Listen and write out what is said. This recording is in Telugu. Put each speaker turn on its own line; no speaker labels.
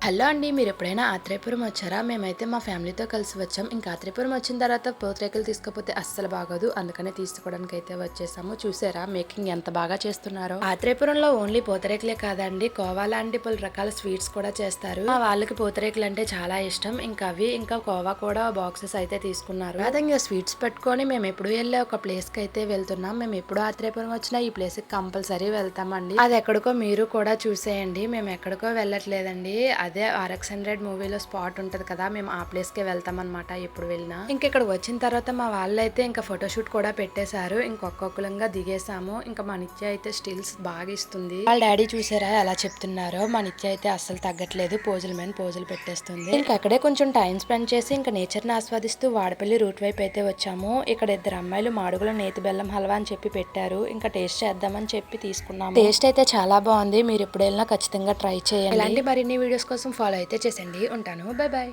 హలో అండి. మీరు ఎప్పుడైనా ఆత్రేయపురం వచ్చారా? మేమైతే మా ఫ్యామిలీతో కలిసి వచ్చాం. ఇంకా ఆత్రేయపురం వచ్చిన తర్వాత పూతరేకులు తీసుకపోతే అస్సలు బాగోదు. అందుకనే తీసుకోవడానికి అయితే వచ్చేసాము. చూసారా మేకింగ్ ఎంత బాగా చేస్తున్నారో. ఆత్రేయపురంలో ఓన్లీ పూతరేకులే కాదండి, కోవా లాంటి పలు రకాల స్వీట్స్ కూడా చేస్తారు. మా వాళ్ళకి పూతరేకులు అంటే చాలా ఇష్టం. ఇంకా అవి ఇంకా కోవా కూడా బాక్సెస్ అయితే తీసుకున్నారు. అదే ఇంకా స్వీట్స్ పెట్టుకొని మేము ఎప్పుడు వెళ్ళే ఒక ప్లేస్ కి అయితే వెళ్తున్నాం. మేము ఎప్పుడు ఆత్రేయపురం వచ్చినా ఈ ప్లేస్ కి కంపల్సరీ వెళ్తామండి. అది ఎక్కడికో మీరు కూడా చూసేయండి. మేము ఎక్కడికో వెళ్ళట్లేదండి. అదే RX100 మూవీలో స్పాట్ ఉంటది కదా, మేము ఆ ప్లేస్ కే వెళ్తాం అనమాట ఎప్పుడు వెళ్ళినా. ఇంకా ఇక్కడ వచ్చిన తర్వాత మా వాళ్ళైతే ఇంకా ఫోటోషూట్ కూడా పెట్టేశారు. ఇంకొక్కొక్కలంగా దిగేసాము. ఇంకా మా నిత్య అయితే స్టిల్స్ బాగా ఇస్తుంది. వాళ్ళ డాడీ చూసారా ఎలా చెప్తున్నారో. మా నిత్య అయితే అస్సలు తగ్గట్లేదు, పోజుల మీద పోజులు పెట్టేస్తుంది. ఇంకా అక్కడే కొంచెం టైం స్పెండ్ చేసి ఇంకా నేచర్ ని ఆస్వాదిస్తూ వాడపల్లి రూట్ వైపు అయితే వచ్చాము. ఇక్కడ ఇద్దరు అమ్మాయిలు మాడుగుల నేతి బెల్లం హల్వా అని చెప్పి పెట్టారు. ఇంకా టేస్ట్ చేద్దామని చెప్పి తీసుకున్నాము. టేస్ట్ అయితే చాలా బాగుంది. మీరు ఎప్పుడు వెళ్ళినా ఖచ్చితంగా ట్రై చేయండి. ఇలాంటి మరిన్ని వీడియోస్ కోసం ఫాలో అయితే చేసండి. ఉంటాను. Bye bye.